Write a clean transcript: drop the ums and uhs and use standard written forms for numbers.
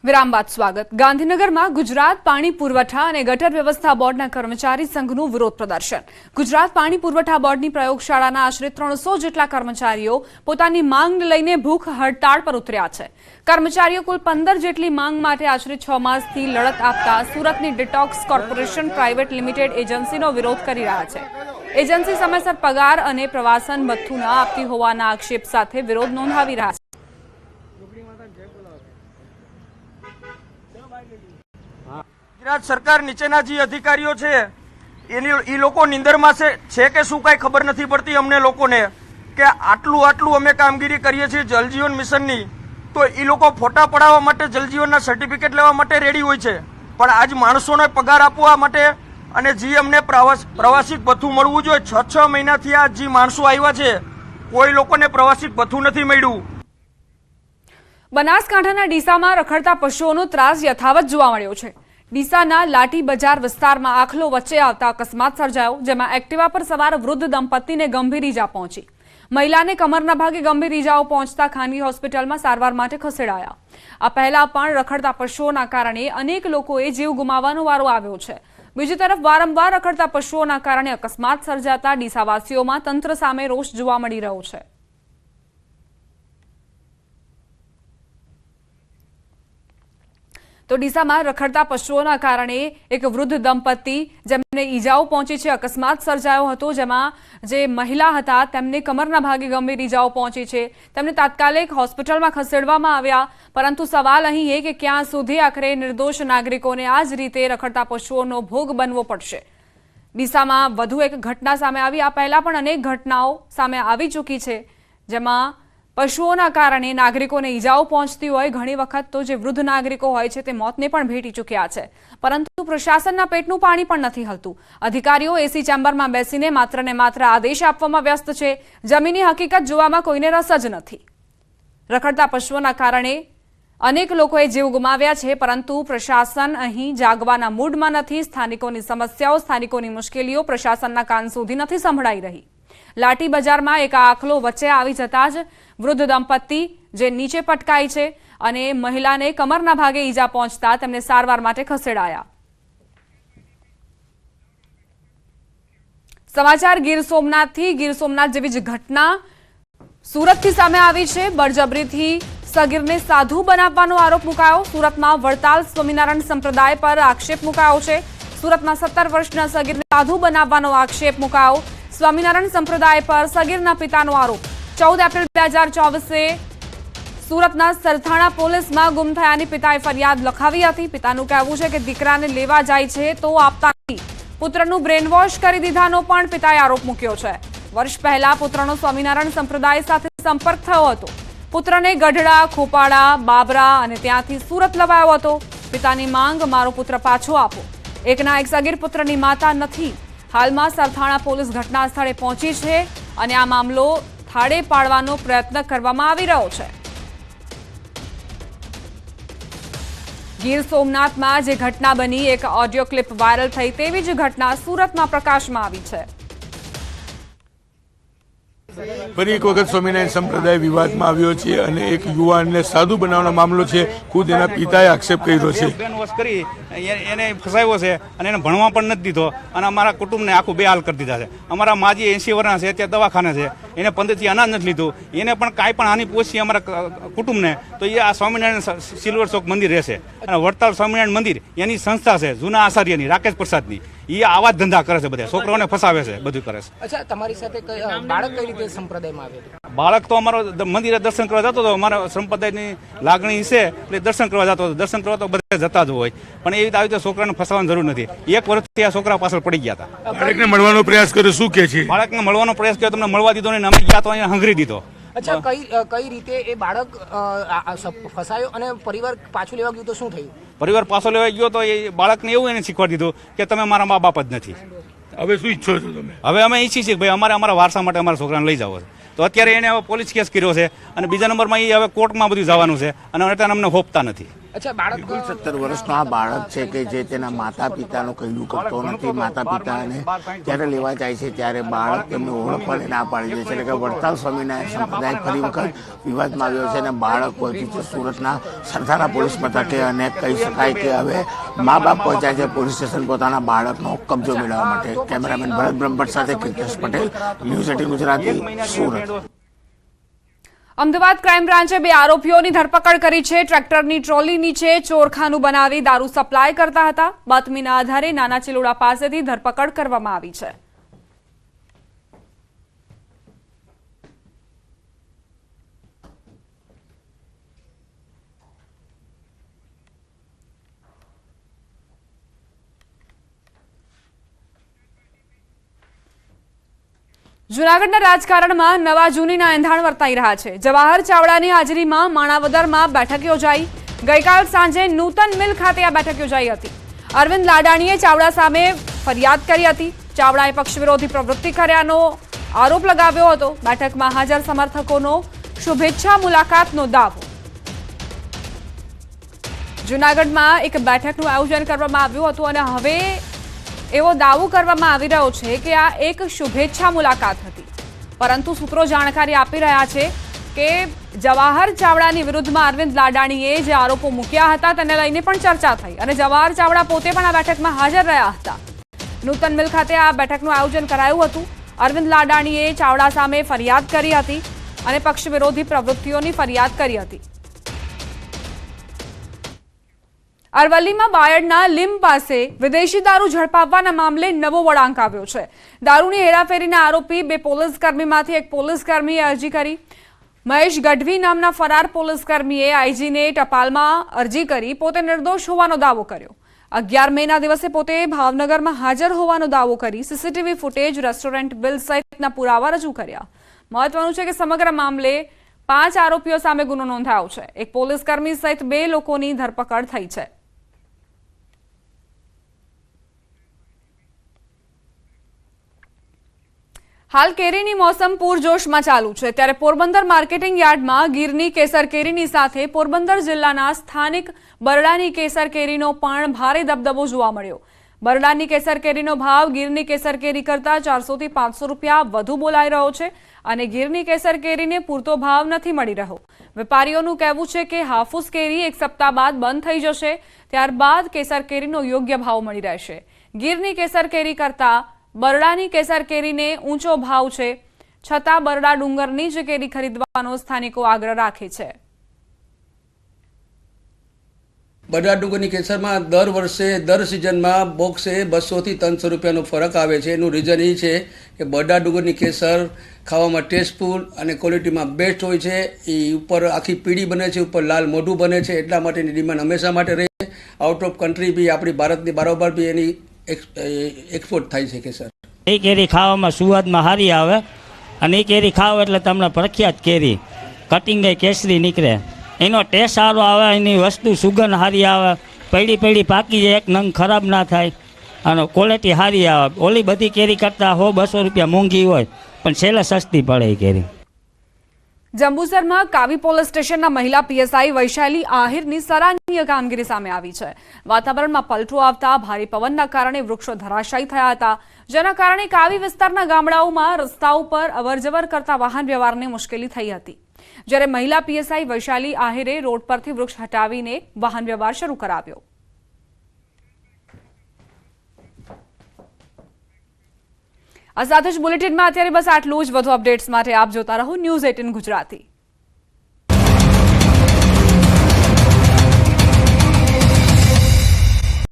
વિરામ બાદ સ્વાગત। ગાંધીનગરમાં ગુજરાત પાણી પુરવઠા અને ગટર વ્યવસ્થા બોર્ડના કર્મચારી સંઘનું વિરોધ પ્રદર્શન। ગુજરાત પાણી પુરવઠા બોર્ડની પ્રયોગશાળાના આશરે 300 જેટલા કર્મચારીઓ પોતાની માંગને લઈને ભૂખ હડતાળ પર ઉતર્યા છે। કર્મચારીઓ કુલ 15 જેટલી માંગ માટે આશરે 6 માસથી લડત આપતા સુરતની ડિટોક્સ કોર્પોરેશન પ્રાઇવેટ લિમિટેડ એજન્સીનો વિરોધ કરી રહ્યા છે। એજન્સી સમયસર પગાર અને પ્રવાસન ભથ્થું ન આપતી હોવાના આક્ષેપ સાથે વિરોધ નોંધાવી રહ્યા છે। ગુજરાત સરકાર નીચેના જે અધિકારીઓ છે એ લોકો નિંદરમાં છે કે શું કાંઈ ખબર નથી પડતી અમને લોકોને કે આટલું અમે કામગીરી કરીએ છીએ જલજીવન મિશનની, તો એ લોકો ફોટા પડાવવા માટે જલજીવનના સર્ટિફિકેટ લેવા માટે રેડી હોય છે, પણ આજ માણસોને પગાર આપવા માટે અને જે અમને પ્રવાસિક ભથ્થું મળવું જોઈએ 6 મહિનાથી આ જે માણસો આવ્યા છે કોઈ લોકોને પ્રવાસિક ભથ્થું નથી મળ્યું। બનાસકાંઠાના ડીસામાં રખડતા પશુઓનો ત્રાસ યથાવત જોવા મળ્યો છે। ડીસાના લાઠી બજાર વિસ્તારમાં આખલો વચ્ચે આવતા અકસ્માત સર્જાયો, જેમાં એક્ટિવા પર સવાર વૃદ્ધ દંપતીને ગંભીર ઈજા પહોંચી। મહિલાને કમરના ભાગે ગંભીર ઈજાઓ પહોંચતા ખાનગી હોસ્પિટલમાં સારવાર માટે ખસેડાયા। આ પહેલા પણ રખડતા પશુઓના કારણે અનેક લોકોએ જીવ ગુમાવવાનો વારો આવ્યો છે। બીજી તરફ વારંવાર રખડતા પશુઓના કારણે અકસ્માત સર્જાતા ડીસાવાસીઓમાં તંત્ર સામે રોષ જોવા મળી રહ્યો છે। તો ડીસામાં રખડતા પશુઓના કારણે એક વૃદ્ધ દંપતી જેમને ઈજાઓ પહોંચી છે, અકસ્માત સર્જાયો હતો, જેમાં જે મહિલા હતા તેમને કમરના ભાગે ગંભીર ઈજાઓ પહોંચી છે। તેમને તાત્કાલિક હોસ્પિટલમાં ખસેડવામાં આવ્યા, પરંતુ સવાલ અહીં એ કે ક્યાં સુધી આખરે નિર્દોષ નાગરિકોને આ જ રીતે રખડતા પશુઓનો ભોગ બનવો પડશે। ડીસામાં વધુ એક ઘટના સામે આવી। આ પહેલા પણ અનેક ઘટનાઓ સામે આવી ચૂકી છે, જેમાં પશુઓના કારણે નાગરિકોને ઈજાઓ પહોંચતી હોય। ઘણી વખત તો જે વૃદ્ધ નાગરિકો હોય છે તે મોતને પણ ભેટી ચૂક્યા છે, પરંતુ પ્રશાસનના પેટનું પાણી પણ નથી હલતું। અધિકારીઓ એસી ચેમ્બરમાં બેસીને માત્ર ને માત્ર આદેશ આપવામાં વ્યસ્ત છે, જમીની હકીકત જોવામાં કોઈને રસ જ નથી। રખડતા પશુઓના કારણે અનેક લોકોએ જીવ ગુમાવ્યા છે, પરંતુ પ્રશાસન અહીં જાગવાના મૂડમાં નથી। સ્થાનિકોની સમસ્યાઓ, સ્થાનિકોની મુશ્કેલીઓ પ્રશાસનના કાન સુધી નથી સંભળાઈ રહી। લાઠી બજારમાં એક આખલો વચ્ચે આવી જતા જ વૃદ્ધ દંપતી જે નીચે પટકાઈ છે અને મહિલાને કમરના ભાગે ઈજા પહોંચતા તેમને સારવાર માટે ખસેડાયા। સમાચાર ગીર સોમનાથથી। ગીર સોમનાથ જેવી જ ઘટના સુરતથી સામે આવી છે। બળજબરીથી સગીરને સાધુ બનાવવાનો આરોપ મુકાયો। સુરતમાં વડતાલ સ્વામિનારાયણ સંપ્રદાય પર આક્ષેપ મુકાયો છે। સુરતમાં 17 વર્ષના સગીરને સાધુ બનાવવાનો આક્ષેપ મુકાયો। સ્વામિનારાયણ સંપ્રદાય પર સગીરના પિતાનો આરોપ। 14 એપ્રિલ 2024 સુરતના સરથાણા પોલીસમાં ગુમ થયાની પિતાએ ફરિયાદ લખાવી હતી। પિતાનું કહેવું છે કે દીકરાને લેવા જાય છે તો આપતા નથી। પુત્રનું બ્રેન વોશ કરી દીધાનો પણ પિતાએ આરોપ મૂક્યો છે। વર્ષ પહેલા પુત્રનો સ્વામિનારાયણ સંપ્રદાય સાથે સંપર્ક થયો હતો। પુત્રને ગઢડા, ખોપાડા, બાબરા અને ત્યાંથી સુરત લવાયો હતો। પિતાની માંગ, મારો પુત્ર પાછો આપો। એકના એક સગીર પુત્રની માતા નથી। હાલમાં સરથાણા પોલીસ ઘટના સ્થળે પહોંચી છે અને આ મામલો થાળે પાડવાનો પ્રયત્ન કરવામાં આવી રહ્યો છે। ગીર સોમનાથમાં જે ઘટના બની, એક ઓડિયો ક્લિપ વાયરલ થઈ, તેવી જ ઘટના સુરતમાં પ્રકાશમાં આવી છે। ફરી એક વખત સ્વામિનારાયણ સંપ્રદાય વિવાદમાં આવ્યો છે અને એક યુવાનને સાધુ બનાવવાનો મામલો છે। ખુદ એના પિતાએ આક્ષેપ કર્યો છે, બ્રેન વોશ કરી એને ફસાયો છે અને એને ભણવા પણ નથી દીધો અને અમારા કુટુંબને આખું બેહાલ કરી દીધા છે। અમારા માજી 80 વર્ષના છે, ત્યાં દવાખાને છે, એને 15થી અનાજ નથી લીધું, એને પણ કાંઈ પણ હાનિ પહોંચી અમારા કુટુંબને તો એ આ સ્વામિનારાયણ સિલ્વર ચોક મંદિર રહેશે અને વડતાલ સ્વામિનારાયણ મંદિર એની સંસ્થા છે જૂના આચાર્યની, રાકેશ પ્રસાદની। એ આવા જ ધંધા કરે છે, બધા છોકરાઓને ફસાવે છે, બધું કરે છે। અચ્છા, તમારી સાથે બાળક કઈ રીતે સંપ્રદાયમાં આવ્યું? બાળક તો અમારો મંદિરે દર્શન કરવા જતો હતો, અમારા સંપ્રદાયની લાગણી છે એટલે દર્શન કરવા જતો હતો। દર્શન કરવા તો બધા જતા જ હોય, પણ એવી રીતે છોકરાને ફસાવાની જરૂર નથી। 1 વર્ષથી આ છોકરા પાછળ પડી ગયા હતા। બાળકને મળવાનો પ્રયાસ કર્યો, શું કે છે? બાળકને મળવાનો પ્રયાસ કર્યો, તમને મળવા દીધો ને અમે ગયા તો અહીંયા હંગરી દીધો। અચ્છા, કઈ રીતે એ બાળક ફસાયો અને પરિવાર પાછું લેવા ગયું તો શું થયું? પરિવાર પાછો લેવા ગયો તો એ બાળકને એવું એને શીખવાડી દીધું કે તમે મારા મા બાપ જ નથી। હવે શું ઈચ્છો છો તમે? હવે અમે ઈચ્છીએ છીએ ભાઈ અમારા વારસા માટે અમારા છોકરાને લઈ જાવ છે। તો અત્યારે એને હવે પોલીસ કેસ કર્યો છે અને બીજા નંબરમાં એ હવે કોર્ટમાં બધું જવાનું છે અને અમને હોપતા નથી। અચ્છા, બાળક 17 વર્ષનો આ બાળક છે કે જે તેના માતા પિતાનું કહેલું કરતો નથી. માતા પિતાને જ્યારે લેવા જાય છે ત્યારે બાળક તેમને ઓળખવાને ના પાડી દે છે. એટલે કે વડતાલ સ્વામિનારાયણ સંપ્રદાય ફરી વખત વિવાદમાં આવ્યો છે અને બાળક પહોંચ્યું છે સુરતના સરથાના પોલીસ મથકે અને કહી શકાય કે હવે મા બાપ પહોંચ્યા છે પોલીસ સ્ટેશન પોતાના બાળકનો કબજો મેળવવા માટે. કેમેરામેન ભરત બ્રહ્મભટ્ટ સાથે કૃષ્ણ પટેલ, ન્યૂઝ 18 ગુજરાતી, સુરત. અમદાવાદ ક્રાઇમ બ્રાન્ચે 2 આરોપીઓની ધરપકડ કરી છે. ટ્રેક્ટરની ટ્રોલી નીચે ચોરખાનું બનાવી દારૂ સપ્લાય કરતા હતા. બાતમીના આધારે નાના ચિલોડા પાસેથી ધરપકડ કરવામાં આવી છે. જૂનાગઢના રાજકારણમાં નવા જૂનીના એંધાણ વર્તાઈ રહ્યા છે. જવાહર ચાવડાની હાજરીમાં માણાવદરમાં બેઠક યોજાઈ. ગઈકાલ સાંજે નૂતન મિલ ખાતે આ બેઠક યોજાઈ હતી. અરવિંદ લાડાણીએ ચાવડા સામે ફરિયાદ કરી હતી. ચાવડાએ પક્ષ વિરોધી પ્રવૃત્તિ કર્યાનો આરોપ લગાવ્યો હતો. બેઠકમાં હાજર સમર્થકોનો શુભેચ્છા મુલાકાતનો દાવો. જૂનાગઢમાં એક બેઠકનું આયોજન કરવામાં આવ્યું હતું અને હવે એવો દાવો કરવામાં આવી રહ્યો છે કે આ એક શુભેચ્છા મુલાકાત હતી. પરંતુ સૂત્રો જાણકારી આપી રહ્યા છે કે જવાહર ચાવડાની વિરુદ્ધમાં અરવિંદ લાડાણીએ જે આરોપો મૂક્યા હતા તેને લઈને પણ ચર્ચા થઈ અને જવાહર ચાવડા પોતે પણ આ બેઠકમાં હાજર રહ્યા હતા. નૂતન મિલ ખાતે આ બેઠકનું આયોજન કરાયું હતું. અરવિંદ લાડાણીએ ચાવડા સામે ફરિયાદ કરી હતી અને પક્ષ વિરોધી પ્રવૃત્તિઓની ફરિયાદ કરી હતી. અરવલ્લીમાં બાયડના લીમ પાસે વિદેશી દારૂ ઝડપાવવાના મામલે નવો વળાંક આવ્યો છે. દારૂની હેરાફેરીના આરોપી 2 પોલીસકર્મીમાંથી એક પોલીસકર્મીએ અરજી કરી. મહેશ ગઢવી નામના ફરાર પોલીસકર્મીએ આઈજીને ટપાલમાં અરજી કરી પોતે નિર્દોષ હોવાનો દાવો કર્યો. 11 મેના દિવસે પોતે ભાવનગરમાં હાજર હોવાનો દાવો કરી સીસીટીવી ફૂટેજ, રેસ્ટોરન્ટ બિલ સહિતના પુરાવા રજૂ કર્યા. મહત્વનું છે કે સમગ્ર મામલે 5 આરોપીઓ સામે ગુનો નોંધાયો છે. એક પોલીસકર્મી સહિત 2 લોકોની ધરપકડ થઈ છે. હાલ કેરીની મોસમ પૂરજોશમાં ચાલુ છે ત્યારે પોરબંદર માર્કેટિંગ યાર્ડમાં ગીરની કેસર કેરીની સાથે પોરબંદર જિલ્લાના સ્થાનિક બરડાની કેસર કેરીનો પણ ભારે દબદબો જોવા મળ્યો. બરડાની કેસર કેરીનો ભાવ ગીરની કેસર કેરી કરતાં 400 થી 500 રૂપિયા વધુ બોલાઈ રહ્યો છે અને ગીરની કેસર કેરીને પૂરતો ભાવ નથી મળી રહ્યો. વેપારીઓનું કહેવું છે કે હાફૂસ કેરી એક સપ્તાહ બાદ બંધ થઈ જશે, ત્યારબાદ કેસર કેરીનો યોગ્ય ભાવ મળી રહેશે. ગીરની કેસર કેરી કરતાં બરડાની કેસર કેરીને ઊંચો ભાવ છે, છતાં બરડા ડુંગરની જ કેરી ખરીદવાનો સ્થાનિકો આગ્રહ રાખે છે. બરડા ડુંગરની કેસરમાં દર વર્ષે દર સિઝનમાં બોક્સે 200 થી 300 રૂપિયાનો ફરક આવે છે. એનું રીઝન એ છે કે બરડા ડુંગરની કેસર ખાવામાં ટેસ્ટફુલ અને ક્વોલિટીમાં બેસ્ટ હોય છે. એ ઉપર આખી પીળી બને છે, ઉપર લાલ મોઢું બને છે, એટલા માટેની ડિમાન્ડ હંમેશા માટે રહે છે. આઉટ ઓફ કન્ટ્રી બી આપણી ભારતની બારોબાર બી એની એક્સપોર્ટ થાય છે કેસર. એ કેરી ખાવામાં સુવાદમાં સારી આવે અને એ કેરી ખાવ એટલે તમને પ્રખ્યાત કેરી કટિંગ કેસરી નીકળે. એનો ટેસ્ટ સારો આવે, એની વસ્તુ સુગંધ સારી આવે, પડી પડી પાકી જાય, એક નંગ ખરાબ ના થાય અને ક્વોલિટી સારી આવે. ઓલી બધી કેરી કરતાં 100-200 રૂપિયા મોંઘી હોય પણ છેલ્લે સસ્તી પડે એ કેરી. જંબુસરમાં કાવી પોલીસ સ્ટેશનના મહિલા પીએસઆઈ વૈશાલી આહિરની સરાહનીય કામગીરી સામે આવી છે. વાતાવરણમાં પલટો આવતા ભારે પવનના કારણે વૃક્ષો ધરાશાયી થયા હતા, જેના કારણે કાવી વિસ્તારના ગામડાઓમાં રસ્તાઓ પર અવરજવર કરતા વાહન વ્યવહારને મુશ્કેલી થઈ હતી. જ્યારે મહિલા પીએસઆઈ વૈશાલી આહિરે રોડ પરથી વૃક્ષ હટાવીને વાહન વ્યવહાર શરૂ કરાવ્યો. આ સાથે જ બુલેટિનમાં અત્યારે બસ આટલું જ. વધુ અપડેટ્સ માટે આપ જોતા રહો ન્યૂઝ 18 ગુજરાતી.